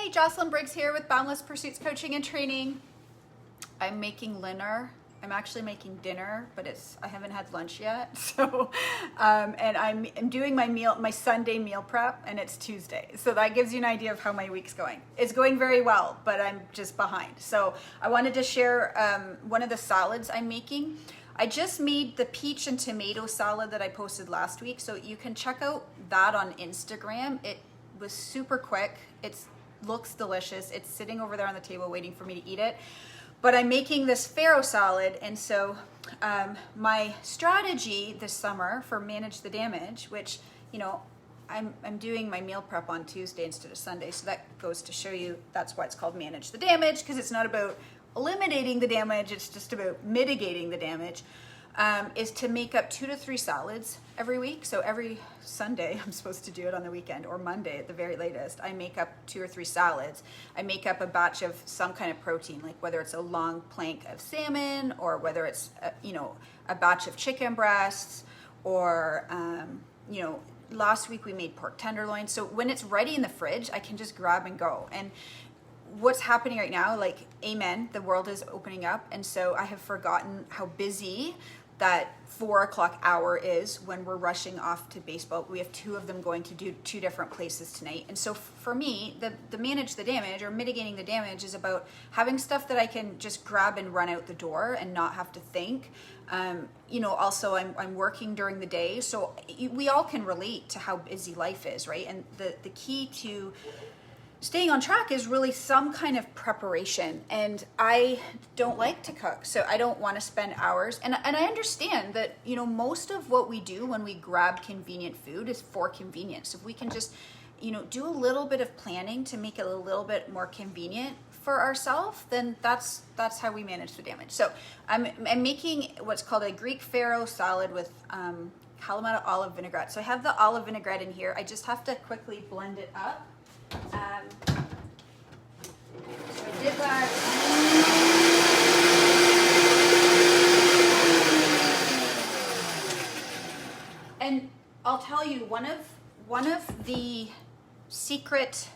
Hey, Jocelyn Briggs here with Boundless Pursuits Coaching and Training. I'm making dinner. I'm actually making dinner, but I haven't had lunch yet. So, and I'm doing my Sunday meal prep, and it's Tuesday. So that gives you an idea of how my week's going. It's going very well, but I'm just behind. So I wanted to share one of the salads I'm making. I just made the peach and tomato salad that I posted last week. So you can check out that on Instagram. It was super quick. It looks delicious. It's sitting over there on the table waiting for me to eat it. But I'm making this farro salad, and so my strategy this summer for Manage the Damage, which, you know, I'm doing my meal prep on Tuesday instead of Sunday, so that goes to show you that's why it's called Manage the Damage, because it's not about eliminating the damage, it's just about mitigating the damage, is to make up 2 to 3 salads every week. So every Sunday, I'm supposed to do it on the weekend, or Monday at the very latest, I make up 2 or 3 salads. I make up a batch of some kind of protein, like whether it's a long plank of salmon, or whether it's a batch of chicken breasts, or last week we made pork tenderloin. So when it's ready in the fridge, I can just grab and go. And what's happening right now, like, amen, the world is opening up, and so I have forgotten how busy that 4 o'clock hour is when we're rushing off to baseball. We have 2 of them going to do 2 different places tonight. And so for me, the manage the damage, or mitigating the damage, is about having stuff that I can just grab and run out the door and not have to think. Also I'm working during the day, so we all can relate to how busy life is, right? And the key to staying on track is really some kind of preparation. And I don't like to cook, so I don't want to spend hours. And I understand that, most of what we do when we grab convenient food is for convenience. If we can just, do a little bit of planning to make it a little bit more convenient for ourselves, then that's how we manage the damage. So I'm making what's called a Greek farro salad with Kalamata olive vinaigrette. So I have the olive vinaigrette in here. I just have to quickly blend it up. So I did that. And I'll tell you, one of the secret,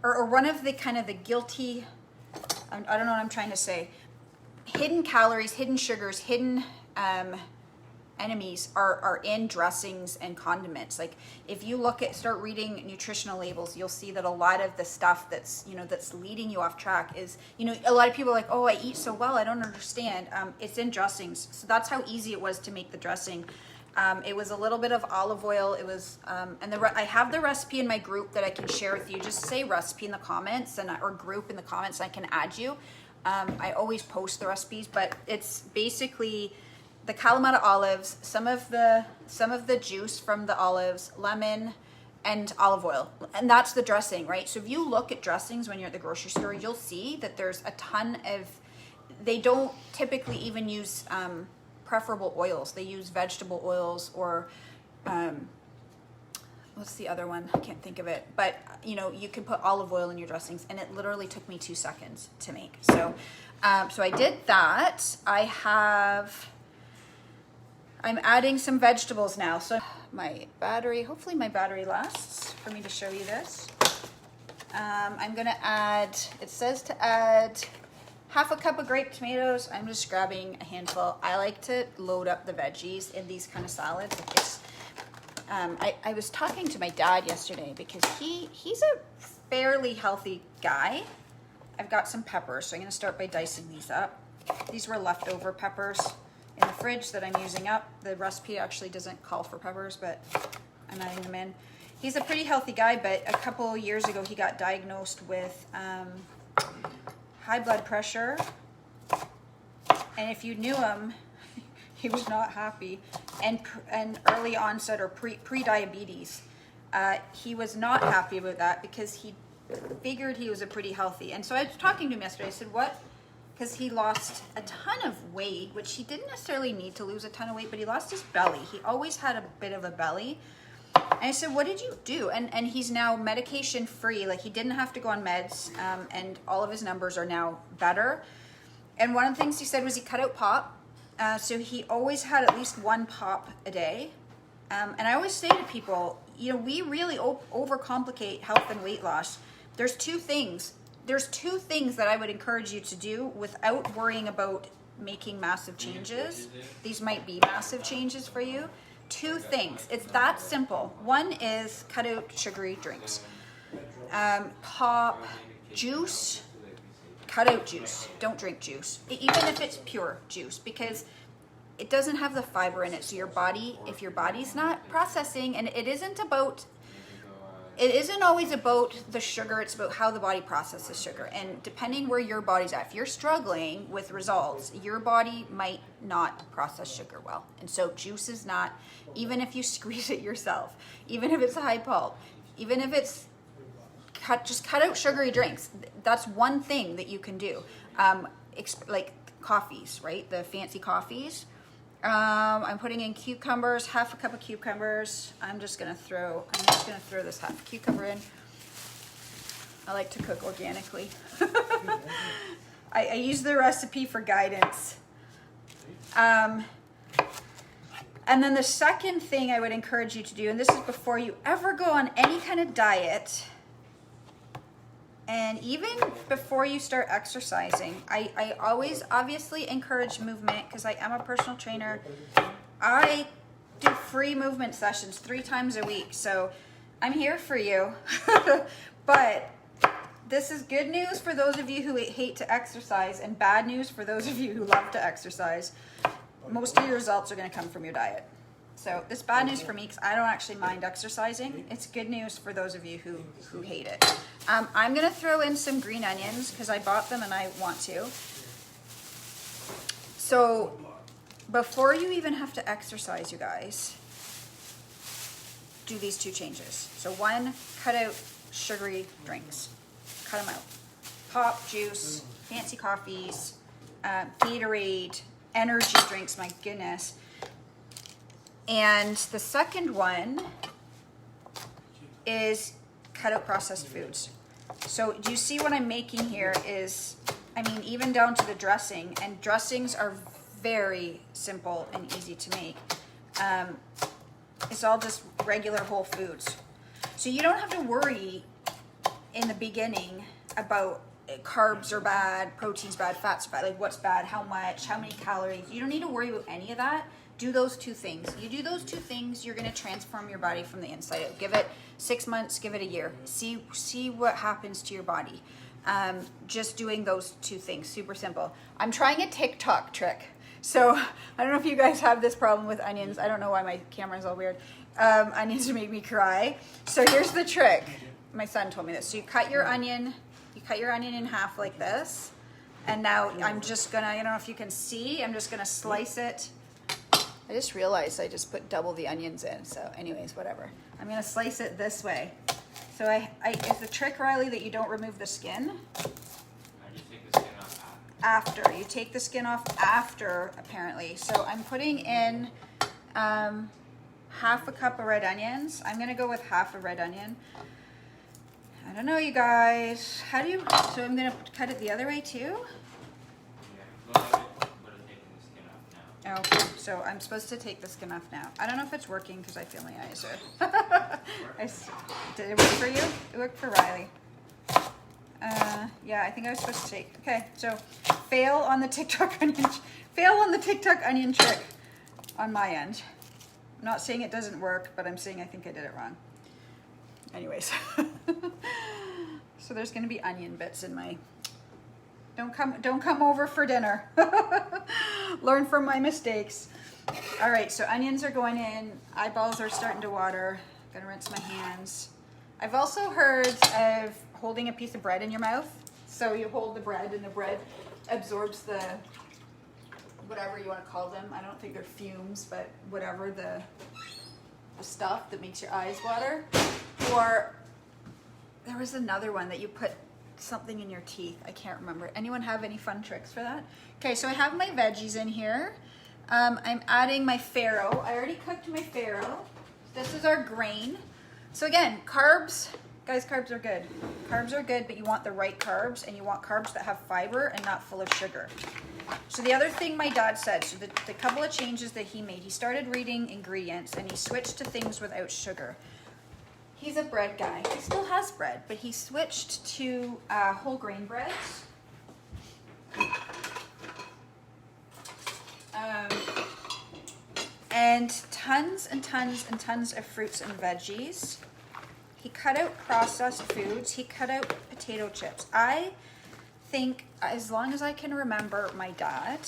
or one of the kind of the guilty, I don't know what I'm trying to say, hidden calories, hidden sugars, hidden enemies are in dressings and condiments. Like, if you start reading nutritional labels, you'll see that a lot of the stuff that's leading you off track is, a lot of people are like, oh, I eat so well, I don't understand. It's in dressings. So that's how easy it was to make the dressing. It was a little bit of olive oil. It was, I have the recipe in my group that I can share with you. Just say recipe in the comments, or group in the comments, I can add you. I always post the recipes, but it's basically the Kalamata olives, some of the juice from the olives, lemon, and olive oil. And that's the dressing, right? So if you look at dressings when you're at the grocery store, you'll see that there's a ton of, they don't typically even use preferable oils. They use vegetable oils, or what's the other one? I can't think of it. But, you can put olive oil in your dressings, and it literally took me 2 seconds to make. So, so I did that. I'm adding some vegetables now. So hopefully my battery lasts for me to show you this. I'm gonna add, it says to add half a cup of grape tomatoes. I'm just grabbing a handful. I like to load up the veggies in these kind of salads. I was talking to my dad yesterday because he's a fairly healthy guy. I've got some peppers, so I'm gonna start by dicing these up. These were leftover peppers in the fridge that I'm using up. The recipe actually doesn't call for peppers, but I'm adding them in. He's a pretty healthy guy, but a couple years ago he got diagnosed with high blood pressure, and if you knew him, he was not happy, and early onset, or pre-diabetes. He was not happy about that because he figured he was a pretty healthy. And so I was talking to him yesterday. I said, what? Because he lost a ton of weight, which he didn't necessarily need to lose a ton of weight, but he lost his belly. He always had a bit of a belly. And I said, what did you do? And he's now medication free. Like, he didn't have to go on meds, and all of his numbers are now better. And one of the things he said was he cut out pop. So he always had at least 1 pop a day. And I always say to people, we really overcomplicate health and weight loss. There's two things that I would encourage you to do without worrying about making massive changes. These might be massive changes for you. Two things. It's that simple. One is cut out sugary drinks. Pop juice. Cut out juice. Don't drink juice, even if it's pure juice, because it doesn't have the fiber in it. So your body, if your body's not processing, and it isn't always about the sugar, it's about how the body processes sugar. And depending where your body's at, if you're struggling with results, your body might not process sugar well. And so juice is not, even if you squeeze it yourself, even if it's high pulp, even if it's just cut out sugary drinks. That's one thing that you can do. Like coffees, right? The fancy coffees. I'm putting in cucumbers, half a cup of cucumbers. I'm just gonna throw this half a cucumber in. I like to cook organically. I use the recipe for guidance. And then the second thing I would encourage you to do, and this is before you ever go on any kind of diet, and even before you start exercising, I always obviously encourage movement because I am a personal trainer. I do free movement sessions 3 times a week, so I'm here for you. But this is good news for those of you who hate to exercise and bad news for those of you who love to exercise. Most of your results are going to come from your diet. So this bad news for me because I don't actually mind exercising. It's good news for those of you who hate it. I'm going to throw in some green onions because I bought them and I want to. So before you even have to exercise, you guys, do these 2 changes. So 1, cut out sugary drinks. Cut them out. Pop, juice, fancy coffees, Gatorade, energy drinks, my goodness. And the second one is cut out processed foods. So do you see what I'm making here is, I mean, even down to the dressing, and dressings are very simple and easy to make. It's all just regular whole foods. So you don't have to worry in the beginning about carbs are bad, protein's bad, fats are bad, like what's bad, how much, how many calories. You don't need to worry about any of that. Do those 2 things. You do those 2 things, you're going to transform your body from the inside out. Give it 6 months, give it a year. See what happens to your body. Just doing those 2 things, super simple. I'm trying a TikTok trick. So I don't know if you guys have this problem with onions. I don't know why my camera's all weird. Onions make me cry. So here's the trick. My son told me this. So you cut your onion in half like this. And now I'm just gonna, I don't know if you can see, I'm just gonna slice it. I just realized I just put double the onions in. So anyways, whatever. I'm gonna slice it this way. So is the trick, Riley, that you don't remove the skin? I just take the skin off After. You take the skin off after, apparently. So I'm putting in half a cup of red onions. I'm gonna go with half a red onion. I don't know, you guys. How do you, so I'm gonna cut it the other way too? Yeah, look at it, but I'm taking the skin off now. Okay, so I'm supposed to take the skin off now. I don't know if it's working because I feel my eyes are. Did it work for you? It worked for Riley. Yeah, I think I was supposed to take. Okay, so fail on the TikTok onion trick on my end. I'm not saying it doesn't work, but I'm saying I think I did it wrong. Anyways, so there's going to be onion bits in my. Don't come over for dinner. Learn from my mistakes. All right, so onions are going in. Eyeballs are starting to water. Gonna rinse my hands. I've also heard of holding a piece of bread in your mouth. So you hold the bread and the bread absorbs the, whatever you want to call them. I don't think they're fumes, but whatever the stuff that makes your eyes water. Or there was another one that you put something in your teeth. I can't remember. Anyone have any fun tricks for that? Okay, so I have my veggies in here. I'm adding my farro. I already cooked my farro. This is our grain. So again, carbs, guys, carbs are good. Carbs are good, but you want the right carbs, and you want carbs that have fiber and not full of sugar. So the other thing my dad said, so the couple of changes that he made, he started reading ingredients and he switched to things without sugar. He's a bread guy. He still has bread, but he switched to whole grain bread. And tons and tons and tons of fruits and veggies. He cut out processed foods. He cut out potato chips. I think, as long as I can remember my dad,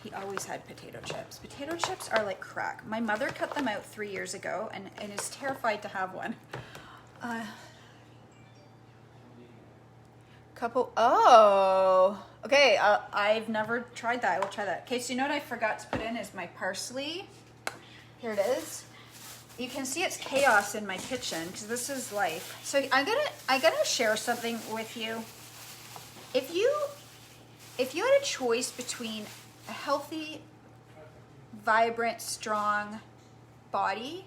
he always had potato chips. Potato chips are like crack. My mother cut them out 3 years ago and is terrified to have one. Okay, I've never tried that. I will try that. Okay, so you know what I forgot to put in is my parsley. Here it is. You can see it's chaos in my kitchen because this is life. So I gotta share something with you. If you had a choice between a healthy, vibrant, strong body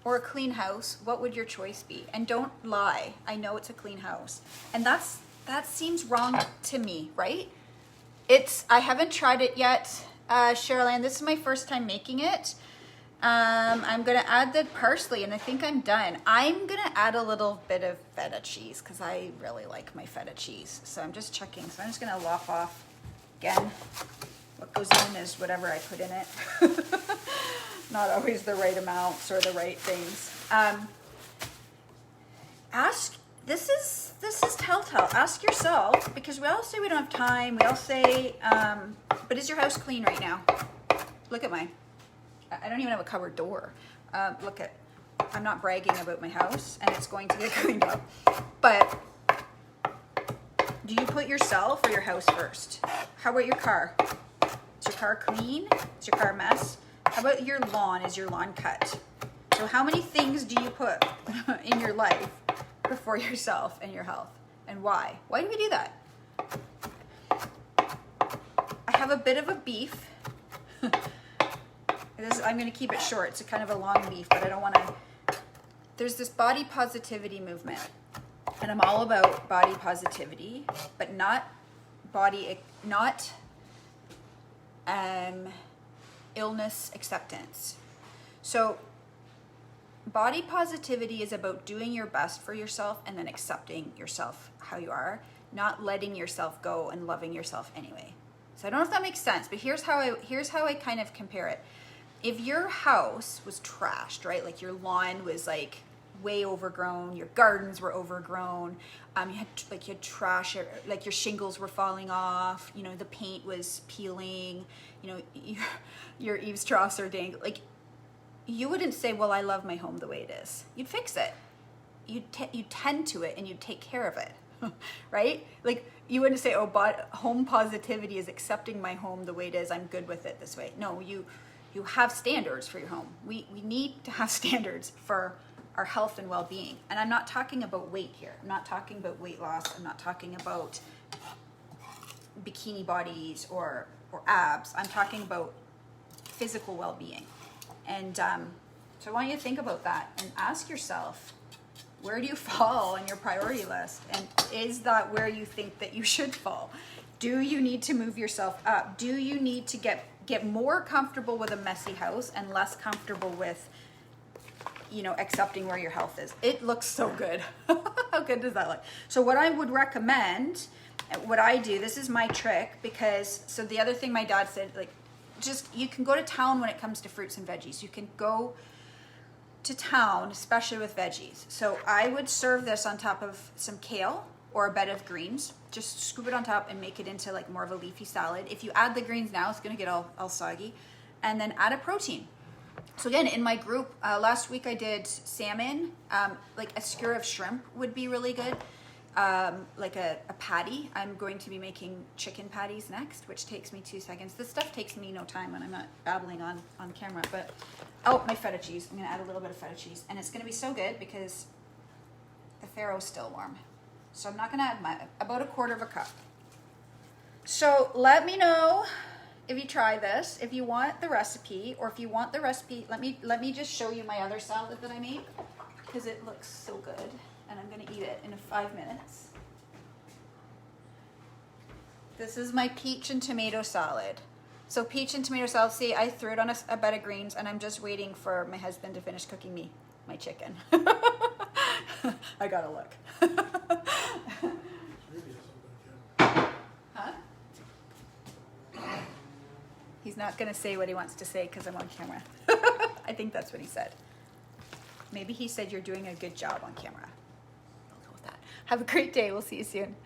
or a clean house, what would your choice be? And don't lie. I know it's a clean house. And that seems wrong to me, right? I haven't tried it yet, Cheryl Ann. This is my first time making it. I'm gonna add the parsley and I think I'm done. I'm gonna add a little bit of feta cheese because I really like my feta cheese. So I'm just checking. So I'm just gonna lop off again. What goes in is whatever I put in it. Not always the right amounts or the right things. This is telltale. Ask yourself, because we all say we don't have time. We all say, but is your house clean right now? Look at mine. I don't even have a cupboard door. I'm not bragging about my house, and it's going to get cleaned up. But do you put yourself or your house first? How about your car? Is your car clean? Is your car a mess? How about your lawn? Is your lawn cut? So how many things do you put in your life before yourself and your health? And why? Why do we do that? I have a bit of a beef. I'm going to keep it short. It's a kind of a long beef, but I don't want to. There's this body positivity movement, and I'm all about body positivity, but not illness acceptance. So body positivity is about doing your best for yourself and then accepting yourself how you are, not letting yourself go and loving yourself anyway. So I don't know if that makes sense, but here's how I kind of compare it. If your house was trashed, right? Like your lawn was like way overgrown, your gardens were overgrown, you had trash, like your shingles were falling off, you know, the paint was peeling, you know, your eaves troughs are dank. Like, you wouldn't say, well, I love my home the way it is. You'd fix it. You'd tend to it and you'd take care of it, right? Like, you wouldn't say, oh, but home positivity is accepting my home the way it is. I'm good with it this way. No, you have standards for your home. We need to have standards for our health and well-being. And I'm not talking about weight here. I'm not talking about weight loss. I'm not talking about bikini bodies or abs. I'm talking about physical well-being. And so I want you to think about that and ask yourself, where do you fall on your priority list? And is that where you think that you should fall? Do you need to move yourself up? Do you need to get more comfortable with a messy house and less comfortable with, you know, accepting where your health is? It looks so good. How good does that look? So what I would recommend, what I do, this is my trick, because, so the other thing my dad said, like, just, you can go to town when it comes to fruits and veggies. You can go to town, especially with veggies. So I would serve this on top of some kale or a bed of greens. Just scoop it on top and make it into like more of a leafy salad. If you add the greens now, it's gonna get all soggy. And then add a protein. So again, in my group, last week I did salmon, like a skewer of shrimp would be really good. Like a patty. I'm going to be making chicken patties next, which takes me 2 seconds. This stuff takes me no time when I'm not babbling on camera, but, oh, my feta cheese. I'm gonna add a little bit of feta cheese, and it's gonna be so good because the farro's still warm. So I'm not gonna add about 1/4 cup. So let me know if you try this, if you want the recipe, or if you want the recipe, let me just show you my other salad that I made, because it looks so good. And I'm gonna eat it in 5 minutes. This is my peach and tomato salad. So peach and tomato salad, see, I threw it on a bed of greens, and I'm just waiting for my husband to finish cooking me my chicken. I gotta look. Huh? He's not gonna say what he wants to say because I'm on camera. I think that's what he said. Maybe he said you're doing a good job on camera. I'll go with that. Have a great day. We'll see you soon.